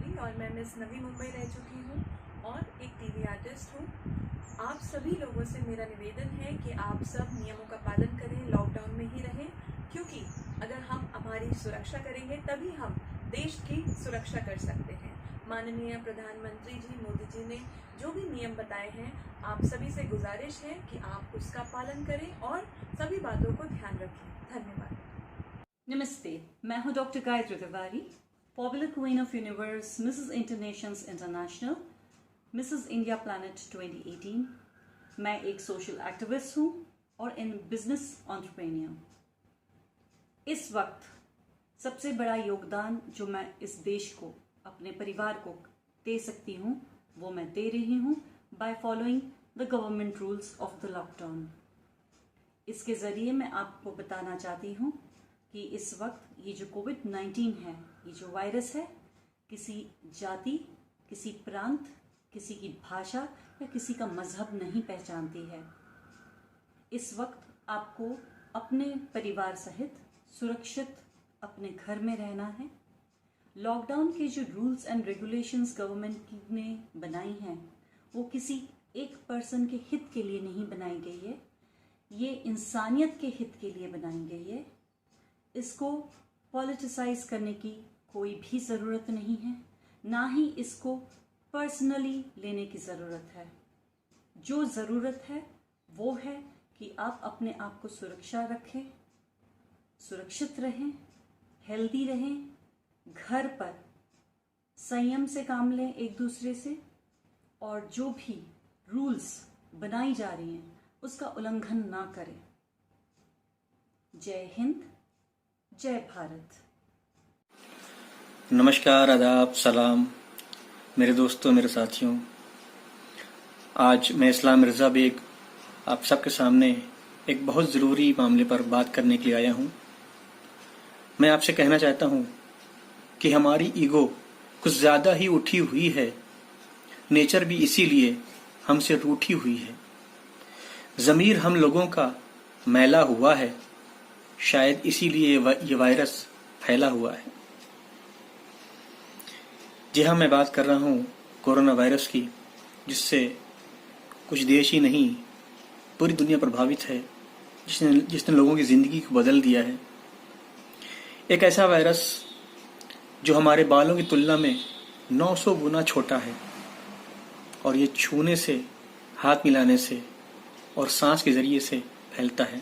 तिवारी और मैं मिस नवी मुंबई रह चुकी हूँ और एक टीवी आर्टिस्ट हूँ। आप सभी लोगों से मेरा निवेदन है कि आप सब नियमों का पालन करें, लॉकडाउन में ही रहें, क्योंकि अगर हम हमारी सुरक्षा करेंगे तभी हम देश की सुरक्षा कर सकते हैं। माननीय प्रधानमंत्री जी मोदी जी ने जो भी नियम बताए हैं, आप सभी से गुजारिश है कि आप उसका पालन करें और सभी बातों को ध्यान रखें। धन्यवाद। नमस्ते, मैं हूं doctor Gayatri Tiwari, popular queen of universe, Mrs internations international, Mrs India planet 2018। मैं एक सोशल एक्टिविस्ट हूं और इन बिजनेस एंटरप्रेन्योर। इस वक्त सबसे बड़ा योगदान जो मैं इस देश को, अपने परिवार को दे सकती हूं, वो मैं दे रही हूं by following the government rules of the lockdown. इसके जरिए मैं आपको बताना चाहती हूं कि इस वक्त ये जो कोविड-19 है, ये जो वायरस है, किसी जाति, किसी प्रांत, किसी की भाषा या किसी का मजहब नहीं पहचानती है। इस वक्त आपको अपने परिवार सहित सुरक्षित अपने घर में रहना है। लॉकडाउन के जो रूल्स एंड रेगुलेशंस गवर्नमेंट ने बनाई हैं, वो किसी एक पर्सन के हित के लिए नहीं बनाई गई है, ये इंसानियत के हित के लिए बनाई गई है। इसको पॉलिटिसाइज करने की कोई भी ज़रूरत नहीं है, ना ही इसको पर्सनली लेने की ज़रूरत है। जो ज़रूरत है वो है कि आप अपने आप को सुरक्षा रखें, सुरक्षित रहें, हेल्दी रहें, घर पर संयम से काम लें एक दूसरे से, और जो भी रूल्स बनाई जा रही हैं उसका उल्लंघन ना करें। जय हिंद, जय भारत। नमस्कार, आदाब, सलाम मेरे दोस्तों, मेरे साथियों। आज मैं इस्लाम मिर्ज़ा बेग आप सबके सामने एक बहुत ज़रूरी मामले पर बात करने के लिए आया हूँ। मैं आपसे कहना चाहता हूँ कि हमारी ईगो कुछ ज़्यादा ही उठी हुई है। नेचर भी इसीलिए हमसे रूठी हुई है। ज़मीर हम लोगों का मैला हुआ है, शायद इसीलिए ये वायरस फैला हुआ है। जी हाँ, मैं बात कर रहा हूँ कोरोना वायरस की, जिससे कुछ देश ही नहीं पूरी दुनिया प्रभावित है, जिसने लोगों की ज़िंदगी को बदल दिया है। एक ऐसा वायरस जो हमारे बालों की तुलना में 900 गुना छोटा है और ये छूने से, हाथ मिलाने से और सांस के जरिए से फैलता है।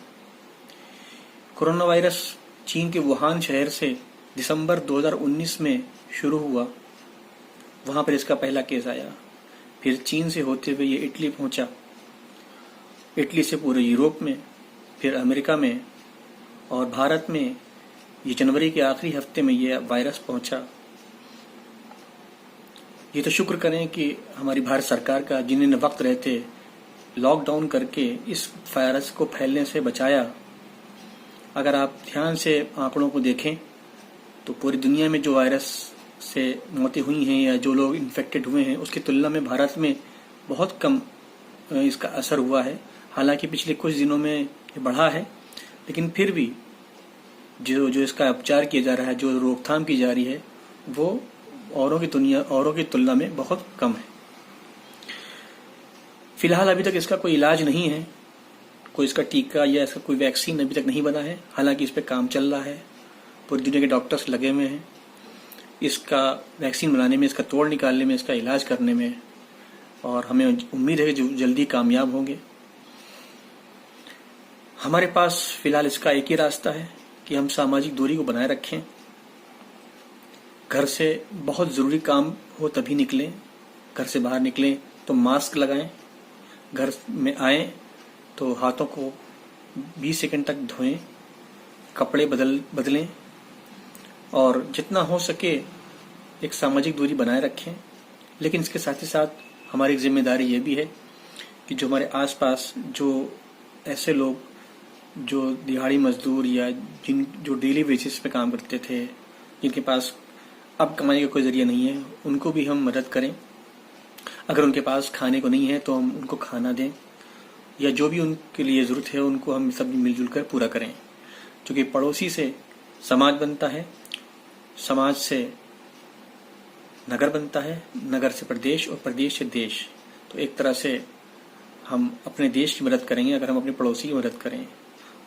कोरोना वायरस चीन के वुहान शहर से दिसंबर 2019 में शुरू हुआ। वहाँ पर इसका पहला केस आया। फिर चीन से होते हुए ये इटली पहुँचा, इटली से पूरे यूरोप में, फिर अमेरिका में, और भारत में ये जनवरी के आखिरी हफ्ते में ये वायरस पहुँचा। ये तो शुक्र करें कि हमारी भारत सरकार का, जिन्होंने वक्त रहते लॉकडाउन करके इस वायरस को फैलने से बचाया। अगर आप ध्यान से आंकड़ों को देखें तो पूरी दुनिया में जो वायरस से मौतें हुई हैं या जो लोग इन्फेक्टेड हुए हैं, उसकी तुलना में भारत में बहुत कम इसका असर हुआ है। हालांकि पिछले कुछ दिनों में ये बढ़ा है, लेकिन फिर भी जो इसका उपचार किया जा रहा है, जो रोकथाम की जा रही है, वो औरों की तुलना में बहुत कम है। फिलहाल अभी तक इसका कोई इलाज नहीं है, कोई इसका टीका या इसका कोई वैक्सीन अभी तक नहीं बना है। हालांकि इस पे काम चल रहा है, पूरी दुनिया के डॉक्टर्स लगे हुए हैं इसका वैक्सीन बनाने में, इसका तोड़ निकालने में, इसका इलाज करने में, और हमें उम्मीद है कि जो जल्दी कामयाब होंगे। हमारे पास फिलहाल इसका एक ही रास्ता है कि हम सामाजिक दूरी को बनाए रखें। घर से बहुत ज़रूरी काम हो तभी निकलें, घर से बाहर निकलें तो मास्क लगाएं, घर में आएँ तो हाथों को 20 सेकंड तक धोएं, कपड़े बदलें, और जितना हो सके एक सामाजिक दूरी बनाए रखें। लेकिन इसके साथ ही साथ हमारी जिम्मेदारी ये भी है कि जो हमारे आसपास जो ऐसे लोग जो दिहाड़ी मजदूर या जो डेली बेसिस पे काम करते थे, जिनके पास अब कमाने का कोई जरिया नहीं है, उनको भी हम मदद करें। अगर उनके पास खाने को नहीं है तो हम उनको खाना दें, या जो भी उनके लिए ज़रूरत है उनको हम सब मिलजुल कर पूरा करें। क्योंकि पड़ोसी से समाज बनता है, समाज से नगर बनता है, नगर से प्रदेश और प्रदेश से देश। तो एक तरह से हम अपने देश की मदद करेंगे अगर हम अपने पड़ोसी की मदद करें।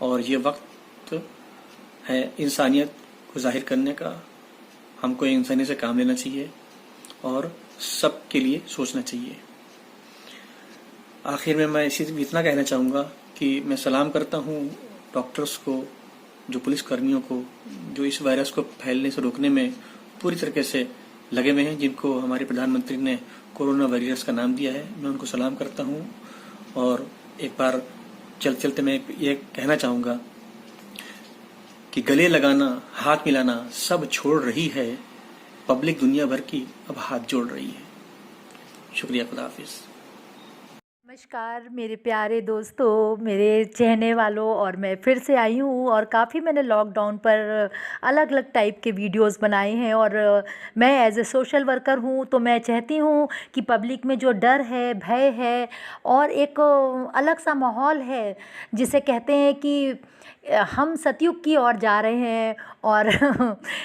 और ये वक्त है इंसानियत को जाहिर करने का। हमको इंसानियत से काम लेना चाहिए और सबके लिए सोचना चाहिए। आखिर में मैं इतना कहना चाहूँगा कि मैं सलाम करता हूँ डॉक्टर्स को, जो पुलिस कर्मियों को, जो इस वायरस को फैलने से रोकने में पूरी तरीके से लगे हुए हैं, जिनको हमारे प्रधानमंत्री ने कोरोना वायरस का नाम दिया है। मैं उनको सलाम करता हूँ। और एक बार चलते चलते मैं ये कहना चाहूँगा कि गले लगाना, हाथ मिलाना सब छोड़ रही है, पब्लिक दुनिया भर की अब हाथ जोड़ रही है। शुक्रिया, खुदा हाफिज़। नमस्कार मेरे प्यारे दोस्तों, मेरे चाहने वालों, और मैं फिर से आई हूँ। और काफ़ी मैंने लॉकडाउन पर अलग अलग टाइप के वीडियोस बनाए हैं। और मैं एज ए सोशल वर्कर हूँ, तो मैं चाहती हूँ कि पब्लिक में जो डर है, भय है और एक अलग सा माहौल है, जिसे कहते हैं कि हम सतयुग की ओर जा रहे हैं। और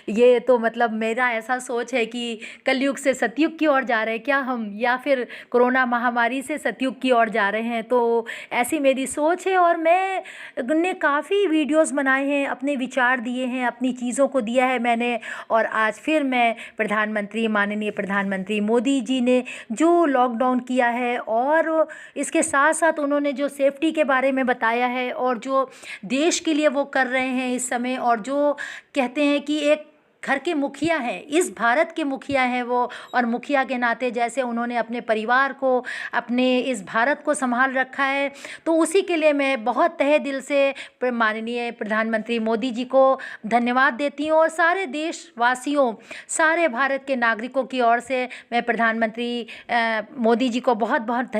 ये तो मतलब मेरा ऐसा सोच है कि कलयुग से सतयुग की ओर जा रहे हैं क्या हम, या फिर कोरोना महामारी से सतयुग की ओर जा रहे हैं। तो ऐसी मेरी सोच है। और मैंने काफ़ी वीडियोस बनाए हैं, अपने विचार दिए हैं, अपनी चीज़ों को दिया है मैंने। और आज फिर मैं माननीय प्रधानमंत्री मोदी जी ने जो लॉकडाउन किया है और इसके साथ साथ उन्होंने जो सेफ्टी के बारे में बताया है और जो देश के लिए वो कर रहे हैं इस समय, और जो कहते हैं कि एक घर के मुखिया हैं, इस भारत के मुखिया हैं वो। और मुखिया के नाते जैसे उन्होंने अपने परिवार को, अपने इस भारत को संभाल रखा है, तो उसी के लिए मैं बहुत तहे दिल से माननीय प्रधानमंत्री मोदी जी को धन्यवाद देती हूँ। और सारे देशवासियों, सारे भारत के नागरिकों की ओर से मैं प्रधानमंत्री मोदी जी को बहुत बहुत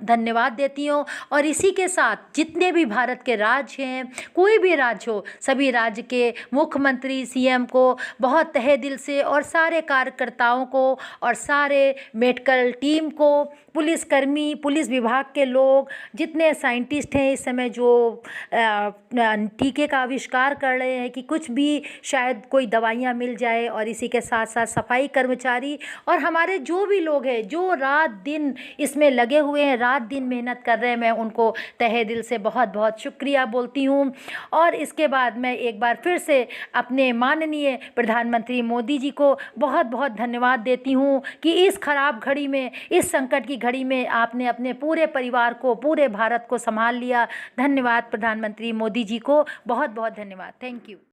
धन्यवाद देती हूँ। और इसी के साथ जितने भी भारत के राज्य हैं, कोई भी राज्य हो, सभी राज्य के मुख्यमंत्री, सीएम को बहुत तहे दिल से, और सारे कार्यकर्ताओं को, और सारे मेडिकल टीम को, पुलिसकर्मी, पुलिस विभाग के लोग, जितने साइंटिस्ट हैं इस समय जो टीके का आविष्कार कर रहे हैं कि कुछ भी शायद कोई दवाइयाँ मिल जाए, और इसी के साथ साथ सफाई कर्मचारी और हमारे जो भी लोग हैं जो रात दिन इसमें लगे हुए हैं, रात दिन मेहनत कर रहे हैं, मैं उनको तहे दिल से बहुत बहुत शुक्रिया बोलती हूँ। और इसके बाद मैं एक बार फिर से अपने माननीय प्रधानमंत्री मोदी जी को बहुत बहुत धन्यवाद देती हूँ कि इस खराब घड़ी में, इस संकट की घड़ी में आपने अपने पूरे परिवार को, पूरे भारत को संभाल लिया। धन्यवाद प्रधानमंत्री मोदी जी को, बहुत बहुत धन्यवाद। Thank you.